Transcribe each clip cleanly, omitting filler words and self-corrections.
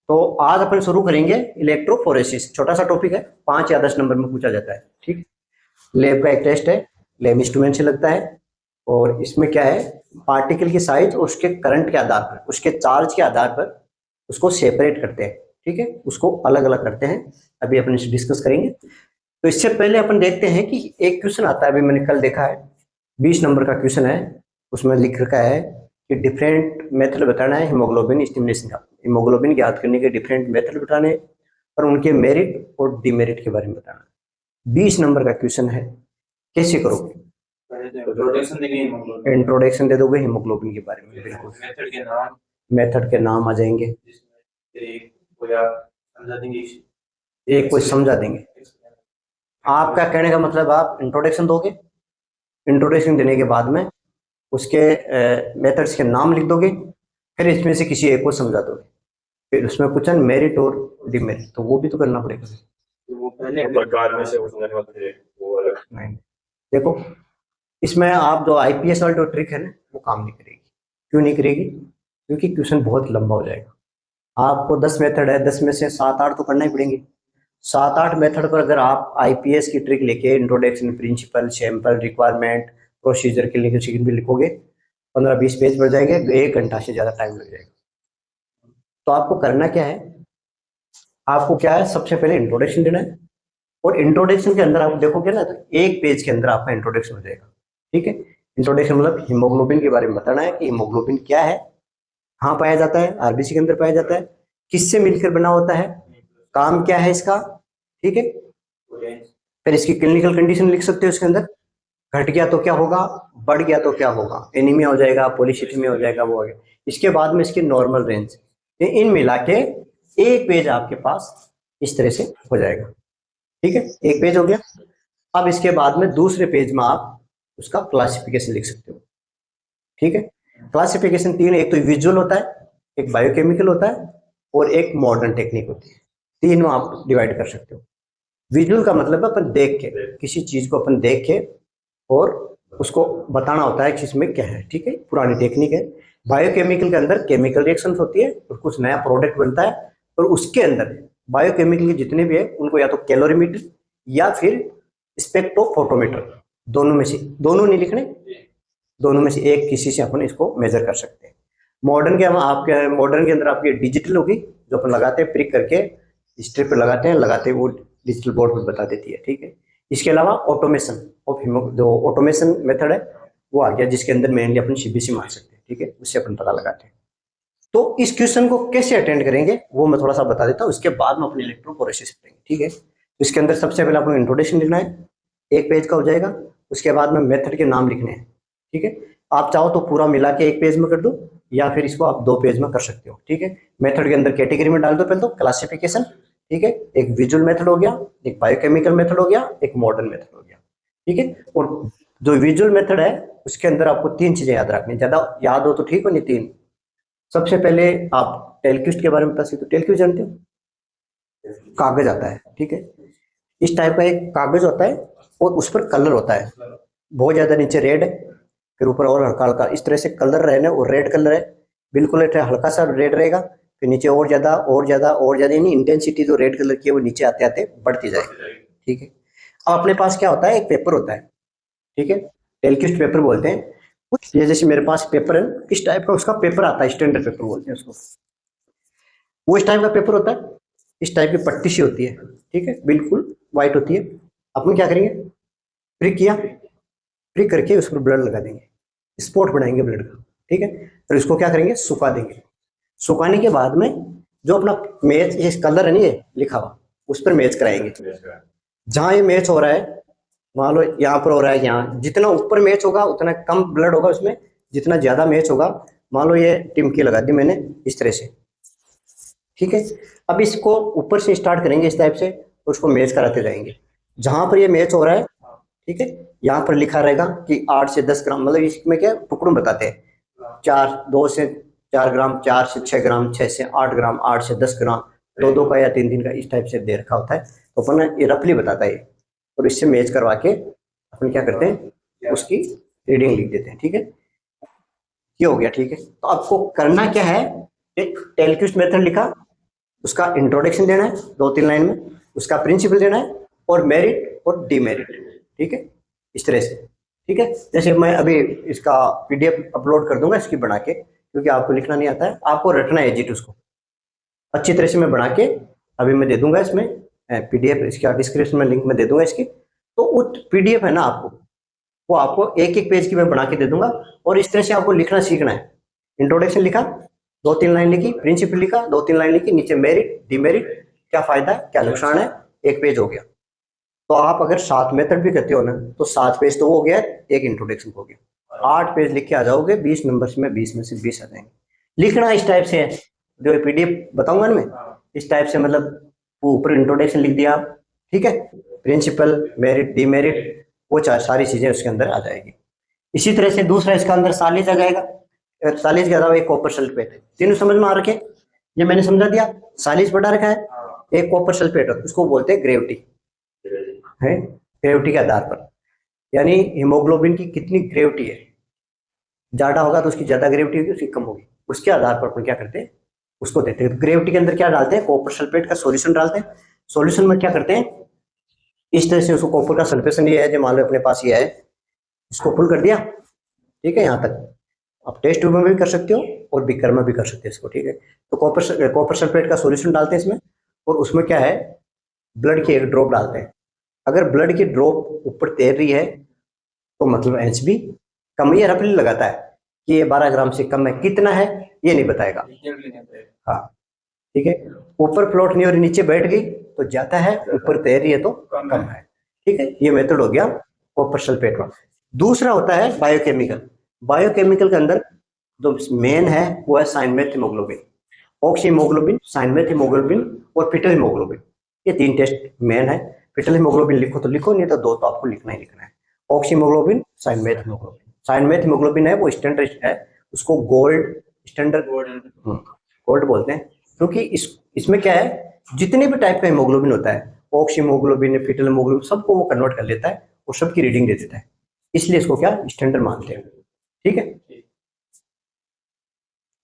तो आज अपन शुरू करेंगे इलेक्ट्रोफोरेसिस। छोटा सा टॉपिक है, 5 या 10 नंबर में पूछा जाता है। ठीक, लैब का एक टेस्ट है, लैब इंस्ट्रूमेंट से लगता है। और इसमें क्या है, पार्टिकल की साइज और उसके करंट के आधार पर, उसके चार्ज के आधार पर उसको सेपरेट करते हैं। ठीक है, उसको अलग अलग करते हैं। अभी अपन इसे डिस्कस करेंगे। तो इससे पहले अपन देखते हैं कि एक क्वेश्चन आता है, अभी मैंने कल देखा है, 20 नंबर का क्वेश्चन है। उसमें लिख रखा है कि डिफरेंट मेथड बताना है हीमोग्लोबिन स्टिमुलेशन का। हीमोग्लोबिन ज्ञात करने के डिफरेंट मेथड बताने और उनके मेरिट और डिमेरिट के बारे में बताना। 20 नंबर का क्वेश्चन है, कैसे करोगे? इंट्रोडक्शन दे दोगे हीमोग्लोबिन के बारे में, बिल्कुल। मेथड के नाम आ जाएंगे, एक कोई समझा देंगे। आपका कहने का मतलब आप इंट्रोडक्शन दोगे, इंट्रोडक्शन देने के बाद में उसके मेथड्स के नाम लिख दोगे, फिर इसमें से किसी एक को समझा दोगे। फिर उसमें क्वेश्चन मेरिट और डिमेरिट, तो वो भी तो करना पड़ेगा। वो पहले प्रकार में से वो अलग नहीं। देखो, इसमें आप जो आईपीएस वाली जो ट्रिक है ना, वो काम नहीं करेगी। क्यों नहीं करेगी? क्योंकि क्वेश्चन बहुत लंबा हो जाएगा। आपको 10 मेथड है, 10 में से 7-8 तो करना ही पड़ेंगे। 7-8 मेथड पर अगर आप आईपीएस की ट्रिक लेके introduction, principle, sample, requirement, procedure के लिए भी लिखोगे, 15-20 पेज बढ़ जाएंगे, 1 घंटा से ज्यादा टाइम लग जाएगा। तो आपको करना क्या है, आपको क्या है, सबसे पहले इंट्रोडक्शन देना है। और इंट्रोडक्शन के अंदर आप देखोगे ना, तो 1 पेज के अंदर आपका इंट्रोडक्शन हो जाएगा। ठीक है, इंट्रोडक्शन मतलब हीमोग्लोबिन के बारे में बताना है कि हीमोग्लोबिन क्या है, कहाँ पाया जाता है, आरबीसी के अंदर पाया जाता है, किससे मिलकर बना होता है, काम क्या है इसका। ठीक है, फिर इसकी क्लिनिकल कंडीशन लिख सकते हो इसके अंदर। घट गया तो क्या होगा, बढ़ गया तो क्या होगा, एनीमिया हो जाएगा, पॉलीसिथीमिया हो जाएगा, वो हो गया। इसके बाद में इसकी नॉर्मल रेंज, इन मिला के 1 पेज आपके पास इस तरह से हो जाएगा। ठीक है, 1 पेज हो गया। अब इसके बाद में दूसरे पेज में आप उसका क्लासिफिकेशन लिख सकते हो। ठीक है, क्लासिफिकेशन 3, एक तो विजुअल होता है, एक बायोकेमिकल होता है और एक मॉडर्न टेक्निक होती है। 3 आप डिवाइड कर सकते हो। विजुअल का मतलब है अपन देख के, किसी चीज को अपन देख के और उसको बताना होता है कि इसमें क्या है। ठीक है, पुरानी टेक्निक है। बायोकेमिकल के अंदर केमिकल रिएक्शन होती है और कुछ नया प्रोडक्ट बनता है, और उसके अंदर बायोकेमिकल के जितने भी है उनको या तो कैलोरीमीटर या फिर स्पेक्ट्रोफोटोमीटर, दोनों में से, दोनों नहीं लिखने, दोनों में से एक किसी से अपन इसको मेजर कर सकते हैं। मॉडर्न के आपके मॉडर्न के अंदर आपकी डिजिटल होगी, जो अपन लगाते हैं प्रिक करके स्ट्रिप पे लगाते हैं, लगाते वो डिजिटल बोर्ड पर बता देती है। ठीक है, इसके अलावा ऑटोमेशन ऑफ जो ऑटोमेशन मेथड है वो आ गया, जिसके अंदर मेनली अपन सीबीसी मार सकते हैं। ठीक है, उससे अपन पता लगाते हैं। तो इस क्वेश्चन को कैसे अटेंड करेंगे वो मैं थोड़ा सा बता देता हूँ, उसके बाद में अपने इलेक्ट्रोफोरेसिस करेंगे। ठीक है, इसके अंदर सबसे पहले आपको इंट्रोडक्शन लिखना है, 1 पेज का हो जाएगा। उसके बाद में मेथड के नाम लिखने हैं। ठीक है, आप चाहो तो पूरा मिला के 1 पेज में कर दो, या फिर इसको आप 2 पेज में कर सकते हो। ठीक है, मेथड के अंदर कैटेगरी में डाल दो पहले तो क्लासिफिकेशन। ठीक है, एक विजुअल मेथड हो गया, एक बायोकेमिकल मेथड हो गया, एक मॉडर्न मेथड हो गया। ठीक है, और जो विजुअल मेथड है उसके अंदर आपको 3 चीजें याद रखनी, ज्यादा याद हो तो ठीक हो, नहीं 3। सबसे पहले आप टेलक्यूस्ट के बारे में बता सकते हो। टेलक्यूस्ट जानते हो, कागज आता है। ठीक है, इस टाइप का एक कागज होता है और उस पर कलर होता है, बहुत ज्यादा नीचे रेड है, फिर ऊपर और हल्का हल्का इस तरह से कलर रहने, और रेड कलर है, बिल्कुल हल्का सा रेड रहेगा, फिर नीचे और ज्यादा और ज्यादा और ज्यादा, यानी इंटेंसिटी जो रेड कलर की है वो नीचे आते आते बढ़ती जाएगी। ठीक है, अब अपने पास क्या होता है, एक पेपर होता है। ठीक है, टेलक्यूस्ट पेपर बोलते हैं कुछ, ये जैसे मेरे पास पेपर है, इस टाइप का उसका पेपर आता है, स्टैंडर्ड पेपर बोलते हैं उसको। वो इस टाइप का पेपर होता है, इस टाइप की पट्टी सी होती है। ठीक है, बिल्कुल व्हाइट होती है। अपन क्या करेंगे, प्रिक किया, प्रिक करके उस पर ब्लड लगा देंगे, स्पॉट बनाएंगे ब्लड का। ठीक है, फिर इसको क्या करेंगे, सुखा देंगे। सुखाने के बाद में जो अपना मैच, ये कलर है नहीं ये लिखा हुआ, उस पर मैच कराएंगे। जहां ये मैच हो रहा है, मान लो यहाँ पर हो रहा है, यहाँ जितना ऊपर मैच होगा उतना कम ब्लड होगा उसमें, जितना ज्यादा मैच होगा, मान लो ये टिमकी लगा दी मैंने इस तरह से। ठीक है, अब इसको ऊपर से स्टार्ट करेंगे इस टाइप से, उसको मैच कराते जाएंगे जहां पर ये मैच हो रहा है। ठीक है, यहाँ पर लिखा रहेगा कि 8 से 10 ग्राम, मतलब इसमें क्या टुकड़ों बताते हैं, 2 से 4 ग्राम, 4 से 6 ग्राम, 6 से 8 ग्राम, 8 से 10 ग्राम, 2-2 का या 3-3 का, इस टाइप से दे रखा होता है। तो अपन ये रफली बताता है, और इससे मैच करवा के अपन क्या करते हैं, उसकी रीडिंग लिख देते हैं। ठीक है, ये हो गया। ठीक है, तो आपको करना क्या है, एक टेलक्यूस्ट मेथड लिखा, उसका इंट्रोडक्शन देना है 2-3 लाइन में, उसका प्रिंसिपल देना है, और मेरिट और डीमेरिट, ठीक है, इस तरह से, ठीक है। जैसे मैं अभी इसका पीडीएफ अपलोड कर दूंगा इसकी बना के, क्योंकि आपको लिखना नहीं आता है, आपको रटना है एजिट उसको अच्छी तरह से। मैं बना के अभी मैं दे दूंगा इसमें पीडीएफ, इसका डिस्क्रिप्शन में लिंक में दे दूंगा इसकी। तो वो पीडीएफ है ना आपको, वो आपको एक एक पेज की मैं बना के दे दूंगा, और इस तरह से आपको लिखना सीखना है। इंट्रोडक्शन लिखा, 2-3 लाइन लिखी, प्रिंसिपल लिखा, 2-3 लाइन लिखी, नीचे मेरिट डीमेरिट, क्या फायदा है क्या नुकसान है, एक पेज हो गया। तो आप अगर 7 मेथड भी करते हो ना, तो 7 पेज तो वो हो गया, एक इंट्रोडक्शन हो गया, 8 पेज लिख के आ जाओगे, 20 नंबर में 20 में से 20 आ जाएंगे। लिखना इस टाइप से है, जो पीडीएफ बताऊंगा ना मैं, इस टाइप से, मतलब वो ऊपर इंट्रोडक्शन लिख दिया, ठीक है, प्रिंसिपल मेरिट डीमेरिट, वो सारी चीजें उसके अंदर आ जाएगी। इसी तरह से दूसरा इसका अंदर सालिज आ जाएगा, सालिज के अलावा एक कॉपर सल्फेट, तीनों समझ में आ रखे, ये मैंने समझा दिया। सालिज पढ़ा रखा है, एक कॉपर सल्फेट, उसको बोलते हैं ग्रेविटी, है ग्रेविटी के आधार पर, यानी हीमोग्लोबिन की कितनी ग्रेविटी है, ज्यादा होगा तो उसकी ज्यादा ग्रेविटी होगी, उसकी कम होगी, उसके आधार पर अपन क्या करते हैं उसको देते हैं। ग्रेविटी के अंदर क्या डालते हैं, कॉपर सल्फेट का सॉल्यूशन डालते हैं। सॉल्यूशन में क्या करते हैं, इस तरह से उसको कॉपर का सल्फेशन ये है जो मान लो अपने पास ये है, इसको पुल कर दिया, ठीक है, यहाँ तक। आप टेस्ट ट्यूब में भी कर सकते हो और बीकर में भी कर सकते हो इसको, ठीक है। तो कॉपर सल्फेट का सॉल्यूशन डालते हैं इसमें, और उसमें क्या है, ब्लड की एक ड्रॉप डालते हैं। अगर ब्लड की ड्रॉप ऊपर तैर रही है तो मतलब एचबी कम, ये रफली लगाता है कि ये 12 ग्राम से कम है, कितना है ये नहीं बताएगा, हाँ, ठीक है। ऊपर फ्लोट नहीं हो रही, नीचे बैठ गई तो ज्यादा है, ऊपर तैर रही है तो कम है, ठीक है। ये मेथड हो गया कॉपर सल्फेट का। दूसरा होता है बायोकेमिकल। बायोकेमिकल के अंदर जो मेन है वो है साइनमेथ हीमोग्लोबिन, ऑक्सी हीमोग्लोबिन, साइनमेथ हीमोग्लोबिन और फिटल हीमोग्लोबिन, ये 3 टेस्ट मेन है। फिटल हीमोग्लोबिन लिखो तो लिखो, नहीं तो 2 तो आपको लिखना ही लिखना है, ऑक्सी हीमोग्लोबिन, साइनमेथ हीमोग्लोबिन। साइनमेथ हीमोग्लोबिन है वो स्टैंडर्ड है, उसको गोल्ड स्टैंडर्ड गोल्ड बोलते हैं, क्योंकि इसमें क्या है, जितने भी टाइप का हीमोग्लोबिन होता है, ऑक्सी हीमोग्लोबिन, फिटल हीमोग्लोबिन, सबको वो कन्वर्ट कर लेता है और सबकी रीडिंग दे देता है, इसलिए इसको क्या स्टैंडर्ड मानते हैं, ठीक है।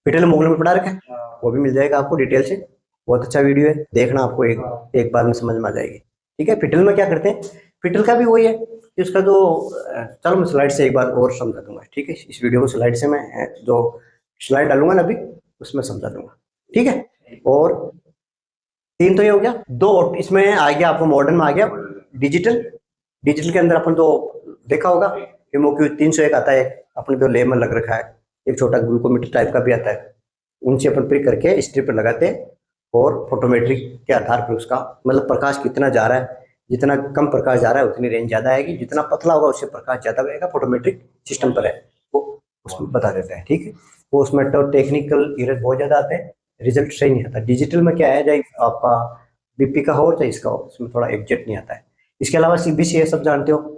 फिटल हीमोग्लोबिन पढ़ा रखा है, वो भी मिल जाएगा आपको डिटेल से, बहुत अच्छा वीडियो है, देखना, आपको एक बार में समझ में आ जाएगी, ठीक है। फिटल में क्या करते हैं, फिटल का भी वही है कि उसका जो, चलो मैं स्लाइड से एक बार और समझा दूंगा, ठीक है। इस वीडियो को स्लाइड से मैं जो स्लाइड डालूंगा ना अभी उसमें समझा दूंगा, ठीक है। और 3 तो ये हो गया, 2 इसमें आ गया आपको, मॉडर्न में आ गया डिजिटल। डिजिटल के अंदर अपन तो देखा होगा, हीमोक्यू 301 आता है, अपने जो लेब में लग रखा है, एक छोटा ग्लूकोमीटर टाइप का भी आता है, उनसे अपन प्रिक करके स्ट्रिप पर लगाते हैं, और फोटोमेट्रिक के आधार पर उसका मतलब प्रकाश कितना जा रहा है, जितना कम प्रकाश जा रहा है उतनी रेंज ज्यादा आएगी, जितना पतला होगा उससे प्रकाश ज्यादा आएगा, फोटोमेट्रिक सिस्टम पर है वो उसमें बता देता है, ठीक है। वो उसमें तो टेक्निकल एरर बहुत ज्यादा आते हैं, रिजल्ट सही नहीं आता। डिजिटल में क्या है, चाहे आपका बीपी का हो चाहे इसका हो, उसमें थोड़ा एग्जैक्ट नहीं आता है। इसके अलावा सीबीसी है, सब जानते हो,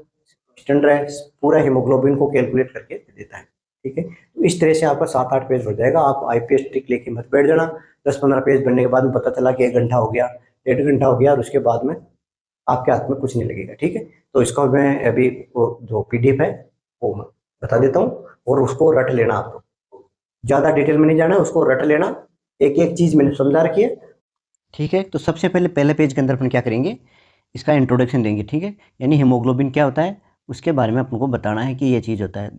स्टैंडर्ड है, पूरा हीमोग्लोबिन को कैलकुलेट करके दे देता है, ठीक है। तो इस तरह से आपका 7-8 पेज भर जाएगा, आप आईपीएस ट्रिक लेके मत बैठ जाना। 10-15 पेज भरने के बाद में पता चला कि 1 घंटा हो गया, 1.5 घंटा हो गया, और उसके बाद में आपके हाथ में कुछ नहीं लगेगा, ठीक है। तो इसका मैं अभी वो जो पीडीएफ है वो मैं बता देता हूँ, और उसको रट लेना, आपको ज्यादा डिटेल में नहीं जाना है, उसको रट लेना, एक एक चीज मैंने समझा रखी है, ठीक है। तो सबसे पहले पेज के अंदर अपन क्या करेंगे, इसका इंट्रोडक्शन देंगे, ठीक है, यानी हीमोग्लोबिन क्या होता है उसके बारे में अपन को बताना है कि ये चीज़ होता है।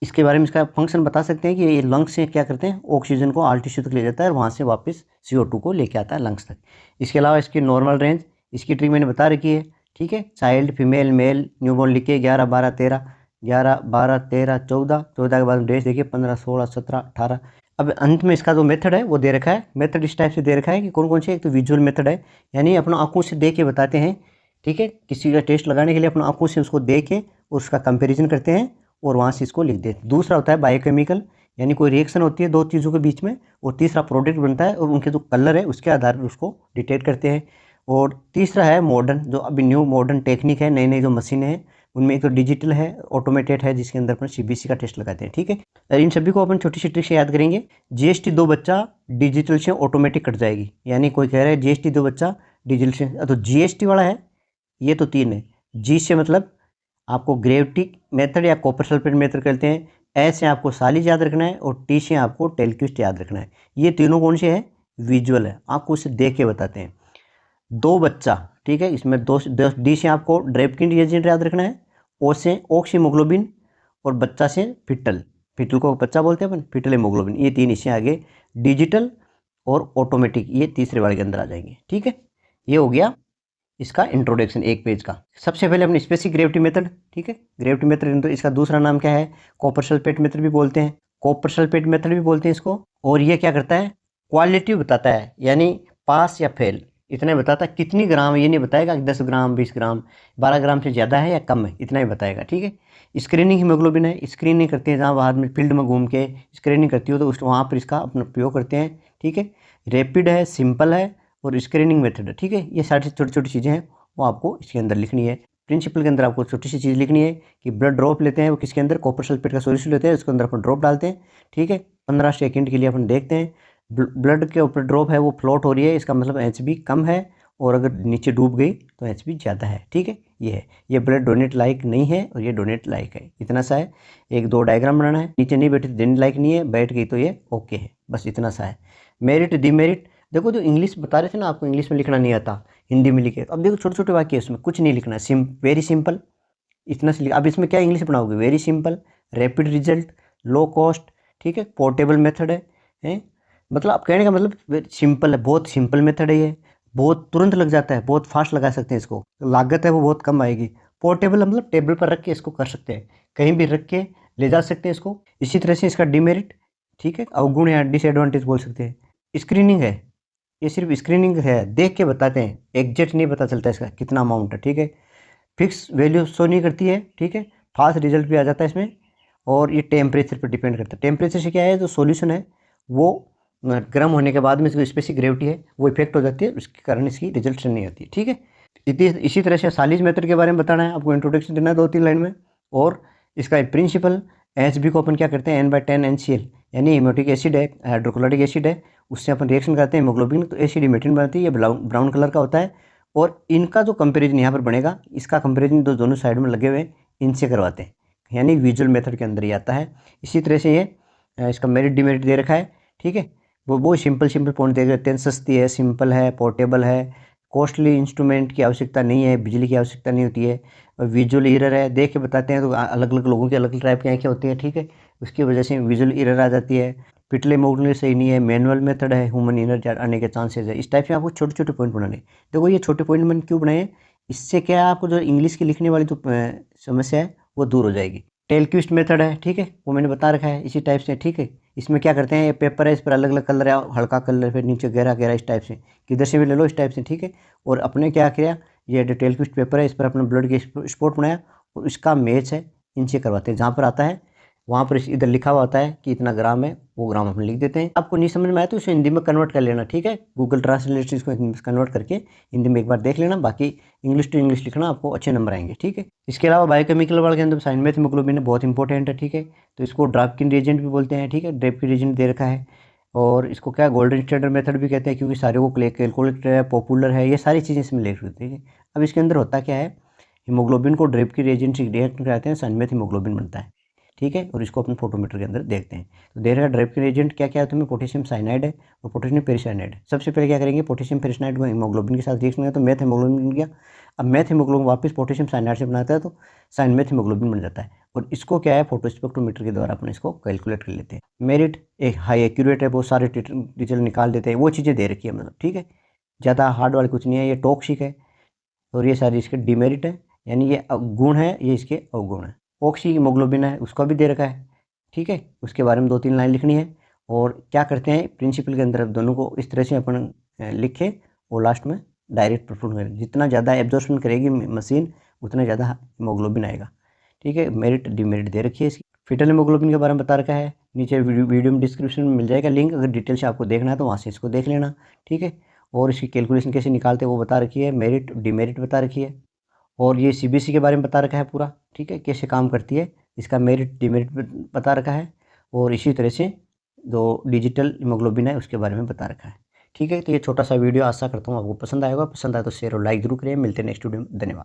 इसके बारे में इसका फंक्शन बता सकते हैं कि ये लंग्स से क्या करते हैं, ऑक्सीजन को आल्टीट्यूड तक ले जाता है और वहाँ से वापस CO2 को लेके आता है लंग्स तक। इसके अलावा इसकी नॉर्मल रेंज, इसकी ट्रिक मैंने बता रखी है, ठीक है। चाइल्ड, फीमेल, मेल, न्यूबॉर्न लिख के 11, 12, 13, 11, 12, 13, 14, 14 के बाद डेज देखिए 15, 16, 17, 18। अब अंत में इसका जो मेथड है वो दे रखा है, मेथड इस टाइप से दे रखा है कि कौन कौन से, एक तो विजुअल मेथड है, यानी अपना आंखों से देख के बताते हैं, ठीक है। किसी का टेस्ट लगाने के लिए अपना आंखों से उसको देख के उसका कंपैरिजन करते हैं और वहाँ से इसको लिख देते हैं। दूसरा होता है बायोकेमिकल, यानी कोई रिएक्शन होती है 2 चीज़ों के बीच में, और तीसरा प्रोडक्ट बनता है और उनके जो कलर है उसके आधार पर उसको डिटेक्ट करते हैं। और तीसरा है मॉडर्न, जो अभी न्यू मॉडर्न टेक्निक है, नई नई जो मशीनें हैं उनमें एक तो डिजिटल है, ऑटोमेटेड है, जिसके अंदर अपन सीबीसी का टेस्ट लगाते हैं, ठीक है। और इन सभी को अपन छोटी सी ट्रिक से याद करेंगे। जीएसटी 2 बच्चा डिजिटल से ऑटोमेटिक कट जाएगी, यानी कोई कह रहा है जीएसटी 2 बच्चा डिजिटल से, तो जीएसटी वाला है ये तो 3 है। जी से मतलब आपको ग्रेविटी मेथड या कॉपर सल्फेट मेथड कहते हैं, ए से आपको सालिज याद रखना है, और टी से आपको टेलक्विस्ट याद रखना है। ये तीनों कौन से हैं, विजुअल है, आपको उसे देख के बताते हैं। दो बच्चा, ठीक है, इसमें दो डी से आपको ड्रेपकिन रिएजेंट याद रखना है, ओ से ऑक्सीमोग्लोबिन, और बच्चा से फिटल, फिटल को बच्चा बोलते हैं अपन, फिटल हेमोग्लोबिन, ये तीन इससे आगे डिजिटल और ऑटोमेटिक, ये तीसरे वाले के अंदर आ जाएंगे। ठीक है, ये हो गया इसका इंट्रोडक्शन एक पेज का। सबसे पहले अपनी स्पेसिफिक ग्रेविटी मेथड, ठीक है, ग्रेविटी मेथड, तो इसका दूसरा नाम क्या है, कॉपर सल्फेट मेथड भी बोलते हैं, कॉपर सल्फेट मेथड भी बोलते हैं इसको। और ये क्या करता है, क्वालिटी बताता है, यानी पास या फेल इतना ही बताता है, कितनी ग्राम ये नहीं बताएगा कि 10 ग्राम 20 ग्राम 12 ग्राम से ज़्यादा है या कम है, इतना ही बताएगा। ठीक है, स्क्रीनिंग हीमोग्लोबिन है, स्क्रीनिंग करते हैं, जहाँ बाहर में फील्ड में घूम के स्क्रीनिंग करती हो तो उस वहाँ पर इसका अपना उपयोग करते हैं। ठीक है, रैपिड है, सिंपल है, और स्क्रीनिंग मेथड है। ठीक है, ये सारी छोटी छोटी चीज़ें हैं वो आपको इसके अंदर लिखनी है। प्रिंसिपल के अंदर आपको छोटी सी चीज़ लिखनी है कि ब्लड ड्रॉप लेते हैं, वो किसके अंदर, कॉपर सल्फेट का सोल्यूशन लेते हैं, उसके अंदर अपन ड्रॉप डालते हैं। ठीक है, 15 सेकंड के लिए अपन देखते हैं, ब्लड के ऊपर ड्रॉप है वो फ्लोट हो रही है, इसका मतलब एचबी कम है, और अगर नीचे डूब गई तो एचबी ज़्यादा है। ठीक है, ये है, ये ब्लड डोनेट लाइक नहीं है और ये डोनेट लाइक है, इतना सा है। एक दो डायग्राम बनाना है, नीचे नहीं बैठी तो डोनेट लाइक नहीं है, बैठ गई तो ये ओके है, बस इतना सा है। मेरिट डिमेरिट, देखो जो इंग्लिश बता रहे थे ना आपको, इंग्लिश में लिखना नहीं आता, हिंदी में लिखे, अब देखो छोटे छोटे वाक्य है उसमें, कुछ नहीं लिखना, वेरी सिंपल, इतना से अब इसमें क्या इंग्लिश बनाओगे, very simple, rapid result, low cost, ठीक है, पोर्टेबल मेथड है, मतलब आप कहने का मतलब सिंपल है, बहुत सिंपल मेथड है ये, बहुत तुरंत लग जाता है, बहुत फास्ट लगा सकते हैं इसको, लागत है वो बहुत कम आएगी। पोर्टेबल मतलब टेबल पर रख के इसको कर सकते हैं, कहीं भी रख के ले जा सकते हैं इसको। इसी तरह से इसका डिमेरिट, ठीक है, अवगुण या डिसएडवांटेज बोल सकते हैं। स्क्रीनिंग है, ये सिर्फ स्क्रीनिंग है, देख के बताते हैं, एग्जैक्ट नहीं पता चलता इसका कितना अमाउंट है। ठीक है, फिक्स वैल्यू शो नहीं करती है। ठीक है, फास्ट रिजल्ट भी आ जाता है इसमें, और ये टेम्परेचर पर डिपेंड करता है। टेम्परेचर से क्या है, जो सॉल्यूशन है वो गर्म होने के बाद में इसकी स्पेसिफिक ग्रेविटी है वो इफेक्ट हो जाती है, उसके कारण इसकी रिजल्ट नहीं आती है। ठीक है, इसी तरह से सालिज मेथड के बारे में बताना है आपको, इंट्रोडक्शन देना है 2-3 लाइन में। और इसका प्रिंसिपल, एच को अपन क्या करते हैं, N/10 NCl, यानी हीमोटिक एसिड है, हाइड्रोक्लोरिक एसिड है, उससे अपन रिएक्शन करते हैं हीमोग्लोबिन, तो एसिड हीमेटिन बनती है, ये ब्राउन कलर का होता है। और इनका जो कंपेरिजन यहाँ पर बनेगा, इसका कंपेरिजन दोनों साइड में लगे हुए इनसे करवाते हैं, यानी विजुअल मेथड के अंदर ही आता है। इसी तरह से ये इसका मेरिट डिमेरिट दे रखा है। ठीक है, वो सिंपल पॉइंट दे देते हैं, सस्ती है, सिंपल है, पोर्टेबल है, कॉस्टली इंस्ट्रूमेंट की आवश्यकता नहीं है, बिजली की आवश्यकता नहीं होती है, विजुअल एरर है, देख के बताते हैं तो अलग अलग लोगों की अलग अलग टाइप की आँखें होती हैं। ठीक है, उसकी वजह से विजुअल एरर आ जाती है। पिटले मोगने सही नहीं है, मैनुअल मेथड है, ह्यूमन एरर आने के चांसेस है। इस टाइप से आपको छोटे छोटे पॉइंट बनाने। देखो ये छोटे पॉइंट मैंने क्यों बनाए, इससे क्या है, आपको जो इंग्लिश की लिखने वाली जो समस्या है वो दूर हो जाएगी। टेलक्विस्ट मेथड है, ठीक है, वो मैंने बता रखा है इसी टाइप से। ठीक है, इसमें क्या करते हैं, ये पेपर है, इस पर अलग अलग कलर है, हल्का कलर, फिर नीचे गहरा गहरा, इस टाइप से किधर से भी ले लो, इस टाइप से। ठीक है, और अपने क्या किया, ये टेलक्विस्ट पेपर है, इस पर अपने ब्लड के स्पॉट बनाया, और इसका मैच है इनसे करवाते हैं। जहाँ पर आता है वहाँ पर इधर लिखा हुआ होता है कि इतना ग्राम है, वो ग्राम अपन लिख देते हैं। आपको नहीं समझ में आया तो इसे हिंदी में कन्वर्ट कर लेना। ठीक है, गूगल ट्रांसलेट इसको कन्वर्ट करके हिंदी में एक बार देख लेना, बाकी इंग्लिश टू इंग्लिश लिखना, आपको अच्छे नंबर आएंगे। ठीक है, इसके अलावा बायोकेमिकल वर्ड के अंदर साइन में हीमोग्लोबिन बहुत इंपॉर्टेंट है। ठीक है, तो इसको ड्राफ्किन रिएजेंट भी बोलते हैं। ठीक है, ड्रेपकिन रिएजेंट दे रखा है, और इसको क्या गोल्डन स्टैंडर्ड मेथड भी कहते हैं, क्योंकि सारे को कैलकुलेट है, पॉपुलर है, ये सारी चीज़ें इसमें लिख सकते हैं। अब इसके अंदर होता क्या है, हीमोग्लोबिन को ड्रेपकिन रिएजेंट से रिएक्ट कराते हैं, साइन में हीमोग्लोबिन बनता है। ठीक है, और इसको अपन फोटोमीटर के अंदर देखते हैं। तो दे रहा ड्रेपकिन एजेंट क्या क्या है तुम्हें, पोटेशियम साइनाइड है और पोटेशियम पेरिसाइनाइड है। सबसे पहले क्या करेंगे, पोटेशियम पेरिसाइनाइड को हीमोग्लोबिन के साथ रिएक्शन करें तो मेथ हीमोग्लोबिन बन गया। अब मेथ हीमोग्लोबिन वापस पोटेशियम साइनाइड से बनाता है तो साइन मेथ हीमोग्लोबिन बन जाता है, और इसको क्या है, फोटोस्पेक्ट्रोमीटर के द्वारा अपन इसको कैलकुलेट कर लेते हैं। मेरिट एक हाई एक्यूरेट है, बहुत सारे रिजल्ट निकाल देते हैं, वो चीज़ें दे रखी है मतलब। ठीक है, ज़्यादा हार्ड वाली कुछ नहीं है, ये टॉक्सिक है, और ये सारी इसके डिमेरिट है, यानी ये गुण है, ये इसके अवगुण है। ऑक्सी हीमोग्लोबिन है, उसका भी दे रखा है। ठीक है, उसके बारे में 2-3 लाइन लिखनी है, और क्या करते हैं प्रिंसिपल के अंदर दोनों को इस तरह से अपन लिखें, और लास्ट में डायरेक्ट परफॉर्म करें। जितना ज़्यादा एब्जॉर्प्शन करेगी मशीन उतना ज़्यादा हीमोग्लोबिन आएगा। ठीक है, मेरिट डिमेरिट दे रखी है इसकी। फिटल हीमोग्लोबिन के बारे में बता रखा है, नीचे वीडियो में डिस्क्रिप्शन में मिल जाएगा लिंक, अगर डिटेल से आपको देखना है तो वहाँ से इसको देख लेना। ठीक है, और इसकी कैलकुलेशन कैसे निकालते हैं वो बता रखी है, मेरिट डिमेरिट बता रखी है, और ये सीबीएसई के बारे में बता रखा है पूरा। ठीक है, कैसे काम करती है, इसका मेरिट डिमेरिट बता रखा है, और इसी तरह से जो डिजिटल हीमोग्लोबिन है उसके बारे में बता रखा है। ठीक है, तो ये छोटा सा वीडियो आशा करता हूँ आपको पसंद आएगा। पसंद आए तो शेयर और लाइक जरूर करें। मिलते हैं नेक्स्ट वीडियो में, धन्यवाद।